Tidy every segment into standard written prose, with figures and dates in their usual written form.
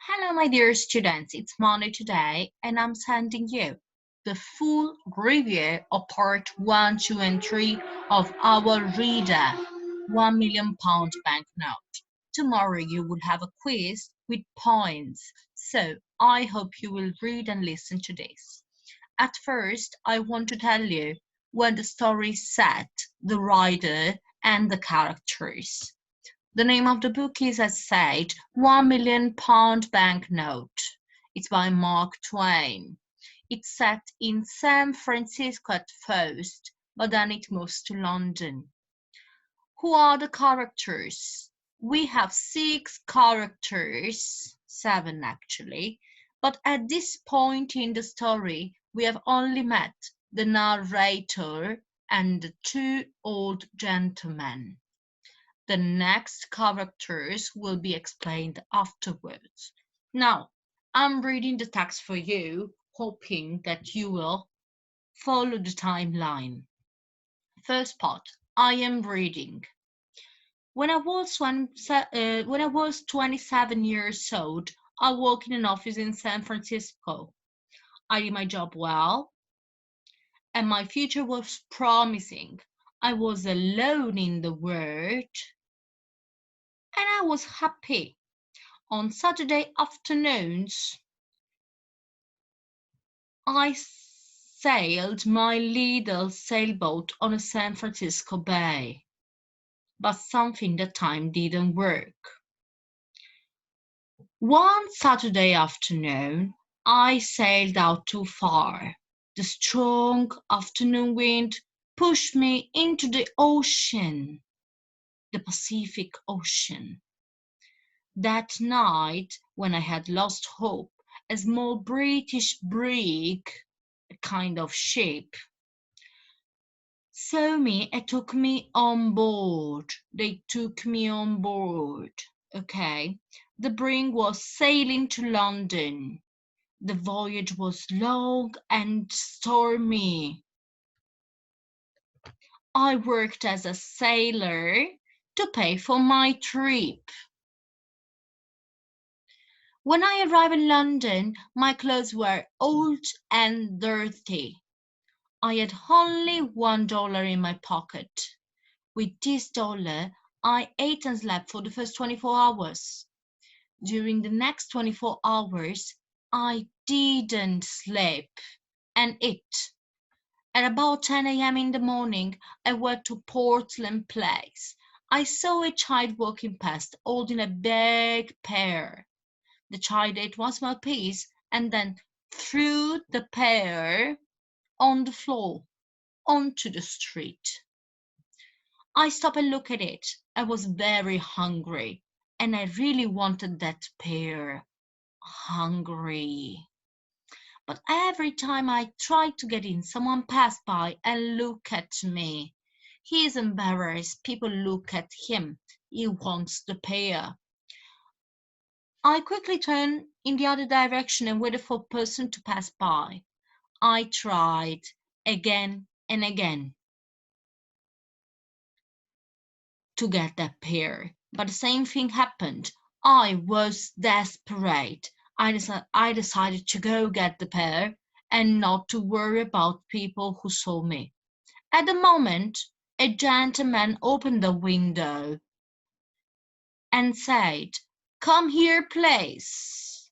Hello, my dear students. It's Monday today, and I'm sending you the full review of part 1, 2, and 3 of our reader £1 million banknote. Tomorrow, you will have a quiz with points, so I hope you will read and listen to this. At first, I want to tell you where the story is set, the writer, and the characters. The name of the book is, as said, £1 million banknote. It's by Mark Twain. It's set in San Francisco at first, but then it moves to London. Who are the characters? We have 6 characters, 7 actually, but at this point in the story, we have only met the narrator and the 2 old gentlemen. The next characters will be explained afterwards. Now, I'm reading the text for you, hoping that you will follow the timeline. First part, I am reading. When I was 27 years old, I worked in an office in San Francisco. I did my job well, and my future was promising. I was alone in the world, and I was happy. On Saturday afternoons, I sailed my little sailboat on a San Francisco bay, but something that time didn't work. One Saturday afternoon, I sailed out too far. The strong afternoon wind pushed me into the ocean, the Pacific Ocean. That night, when I had lost hope, a small British brig, a kind of ship, saw me and took me on board. They took me on board. Okay. The brig was sailing to London. The voyage was long and stormy. I worked as a sailor to pay for my trip. When I arrived in London, my clothes were old and dirty. I had only $1 in my pocket. With this dollar, I ate and slept for the first 24 hours. During the next 24 hours, I didn't sleep and eat. At about 10 a.m. in the morning, I went to Portland Place. I saw a child walking past holding a big pear. The child ate one small piece and then threw the pear on the floor, onto the street. I stopped and looked at it. I was very hungry, and I really wanted that pear. Hungry. But every time I tried to get in, someone passed by and looked at me. He is embarrassed. People look at him. He wants the pear. I quickly turned in the other direction and waited for a person to pass by. I tried again and again to get that pear, but the same thing happened. I was desperate. I decided to go get the pear and not to worry about people who saw me. At the moment, a gentleman opened the window and said, "Come here, please."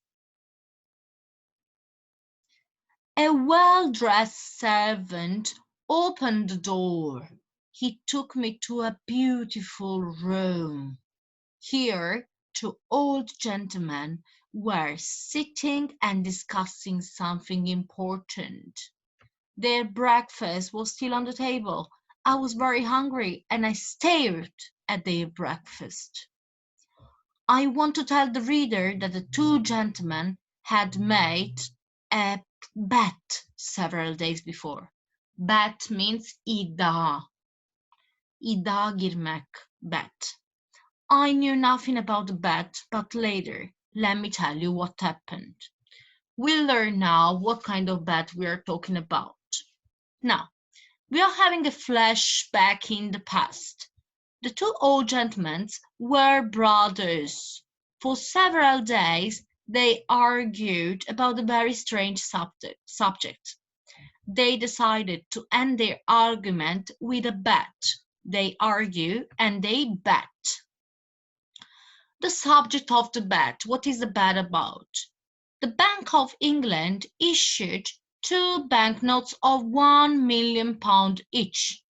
A well-dressed servant opened the door. He took me to a beautiful room. Here, 2 old gentlemen were sitting and discussing something important. Their breakfast was still on the table. I was very hungry and I stared at their breakfast. I want to tell the reader that the 2 gentlemen had made a bet several days before. Bet means iddia. İddia girmek, bet. I knew nothing about the bet, but later, let me tell you what happened. We'll learn now what kind of bet we are talking about. Now, we are having a flashback in the past. The 2 old gentlemen were brothers. For several days, They argued about a very strange subject. They decided to end their argument with a bet. They argue and they bet. The subject of the bet, what is the bet about? The Bank of England issued 2 banknotes of £1 million each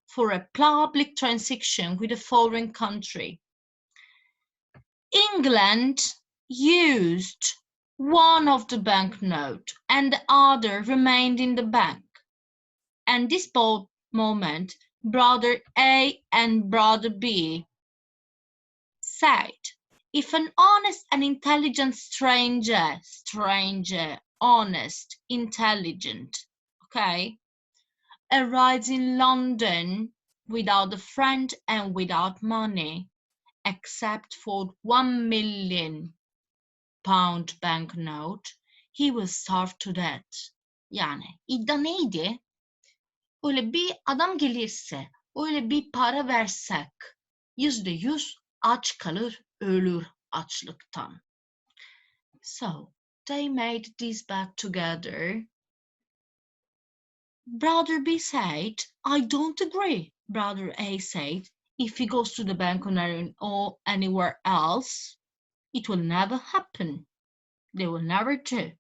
for a public transaction with a foreign country. England used one of the banknote and the other remained in the bank. And this moment, brother A and brother B said, if an honest and intelligent stranger, honest, intelligent, okay, arrives in London without a friend and without money, except for £1 million banknote, he will starve to death. Yani iddia neydi? Öyle bir adam gelirse, öyle bir para versek, %100 aç kalır, ölür açlıktan. So, they made this bet together. Brother B said, I don't agree. Brother A said, if he goes to the bank or anywhere else, it will never happen. They will never do.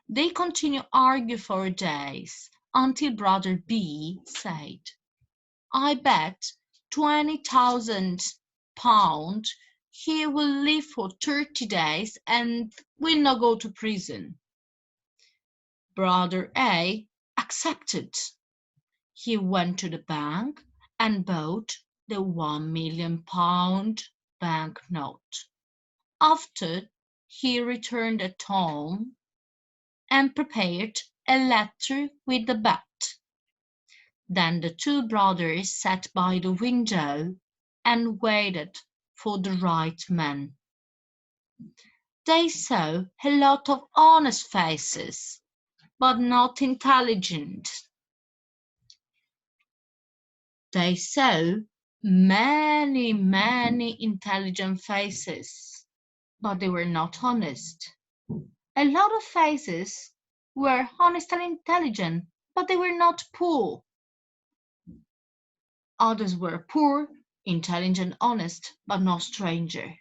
They continue argue for days until brother B said, I bet £20,000 he will live for 30 days and will not go to prison. Brother A accepted. He went to the bank and bought the £1 million banknote. After, he returned at home and prepared a letter with the bet. Then the 2 brothers sat by the window and waited for the right man. They saw a lot of honest faces, but not intelligent. They saw many intelligent faces, but they were not honest. A lot of faces were honest and intelligent, but they were not poor. Others were poor, intelligent, honest, but no stranger.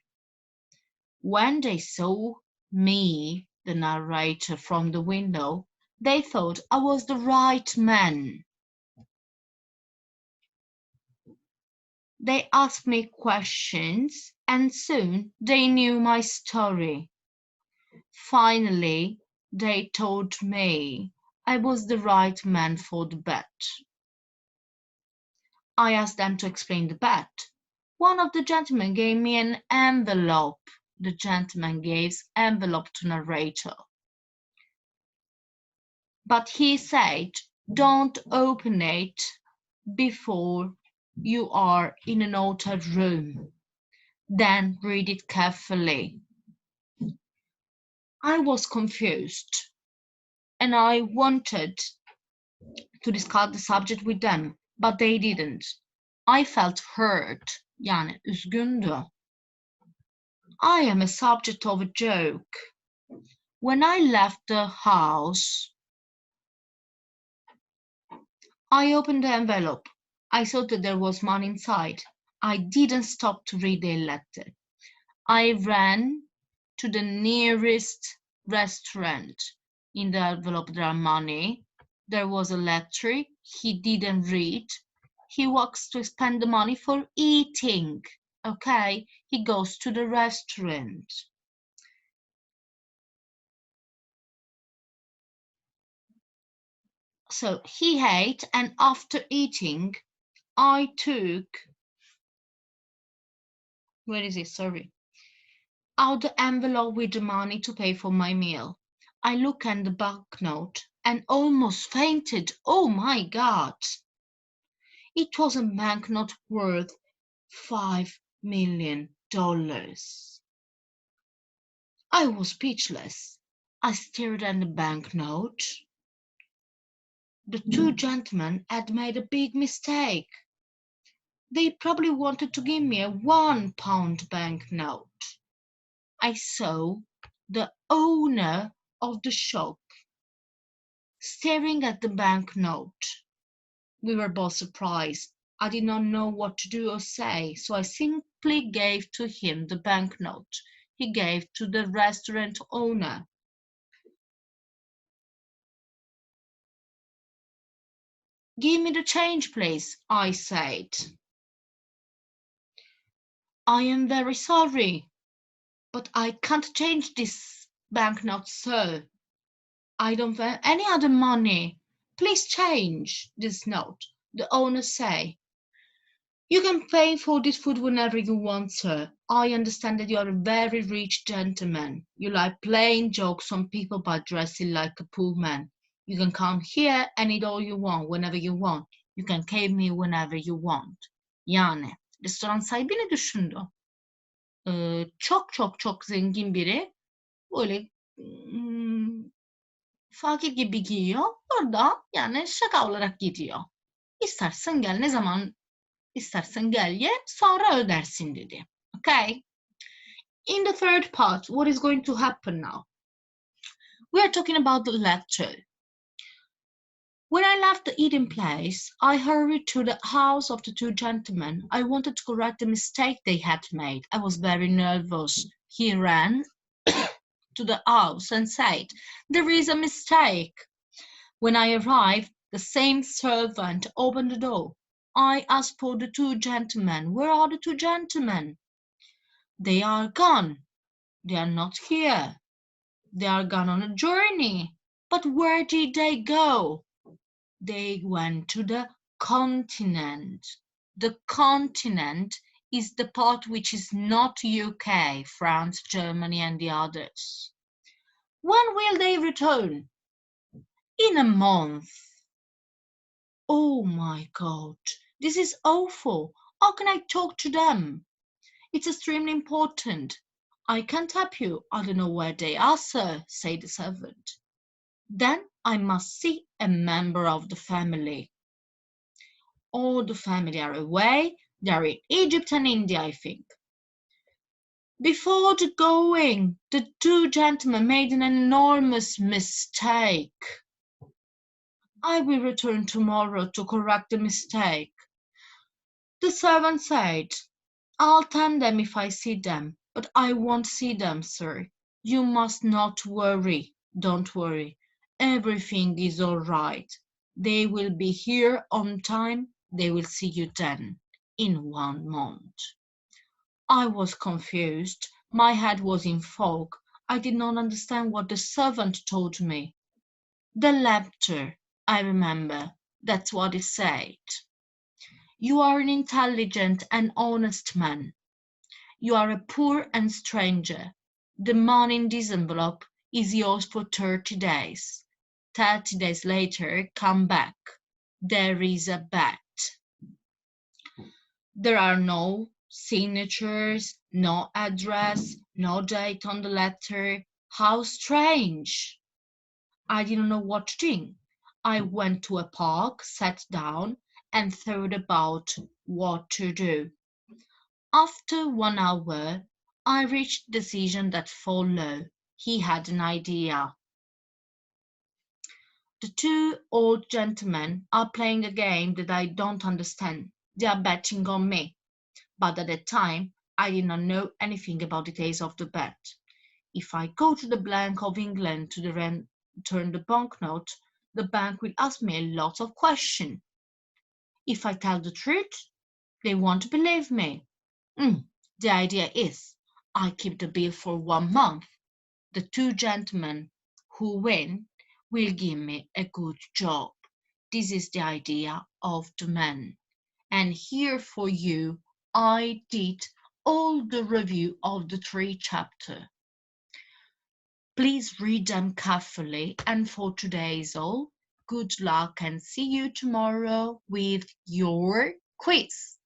When they saw me, the narrator, from the window, they thought I was the right man. They asked me questions, and soon they knew my story. Finally, they told me I was the right man for the bet. I asked them to explain the bet. One of the gentlemen gave me an envelope. The gentleman gave envelope to narrator. But he said, don't open it before you are in an hotel room. Then read it carefully. I was confused and I wanted to discuss the subject with them, but they didn't. I felt hurt. Yani üzgündü. I am a subject of a joke. When I left the house, I opened the envelope. I saw that there was money inside. I didn't stop to read the letter. I ran to the nearest restaurant. In the envelope there are money. There was a letter he didn't read. He wants to spend the money for eating. Okay, he goes to the restaurant. So he ate, and after eating, I took, where is it? Sorry. Out the envelope with the money to pay for my meal. I looked at the banknote and almost fainted. Oh my God! It was a banknote worth $5 million. I was speechless. I stared at the banknote. The 2 gentlemen had made a big mistake. They probably wanted to give me a £1 banknote. I saw the owner of the shop staring at the banknote. We were both surprised. I did not know what to do or say, so I simply gave to him the banknote he gave to the restaurant owner. "Give me the change, please," I said. "I am very sorry, but I can't change this banknote, sir. I don't have any other money. Please change this note," the owner said. "You can pay for this food whenever you want, sir. I understand that you are a very rich gentleman. You like playing jokes on people by dressing like a poor man. You can come here and eat all you want whenever you want. You can pay me whenever you want." Yani restoran sahibi ne düşündü? Çok çok çok zengin biri böyle fakir gibi giyiyor. Orada yani şaka olarak gidiyor. İstersen gel ne zaman istersen gel ye sonra ödersin dedi. Okay? In the third part, what is going to happen now? We are talking about the lecture. When I left the eating place, I hurried to the house of the two gentlemen. I wanted to correct the mistake they had made. I was very nervous. He ran to the house and said, "There is a mistake." When I arrived, the same servant opened the door. I asked for the two gentlemen. "Where are the two gentlemen?" "They are gone." "They are not here." "They are gone on a journey." "But where did they go?" "They went to the continent." The continent is the part which is not UK, France, Germany, and the others. "When will they return?" "In a month." Oh my God, this is awful. How can I talk to them? "It's extremely important." "I can't help you. I don't know where they are, sir," said the servant. "Then I must see a member of the family." "All the family are away. They are in Egypt and India, I think." Before the going, the two gentlemen made an enormous mistake. "I will return tomorrow to correct the mistake." The servant said, "I'll tell them if I see them, but I won't see them, sir. You must not worry. Don't worry. Everything is all right. They will be here on time. They will see you then, in 1 month." I was confused. My head was in fog. I did not understand what the servant told me. The letter, I remember. That's what it said. "You are an intelligent and honest man. You are a poor and stranger. The money in this envelope is yours for 30 days. 30 days later, come back. There is a bet." There are no signatures, no address, no date on the letter. How strange! I didn't know what to think. I went to a park, sat down, and thought about what to do. After 1 hour, I reached the decision that followed. He had an idea. The two old gentlemen are playing a game that I don't understand. They are betting on me. But at that time, I did not know anything about details of the bet. If I go to the Bank of England to return the banknote, the bank will ask me a lot of questions. If I tell the truth, they won't believe me. The idea is, I keep the bill for 1 month. The two gentlemen who win will give me a good job. This is the idea of the man. And here for you, I did all the review of the 3 chapters. Please read them carefully, and for today is all. Good luck and see you tomorrow with your quiz.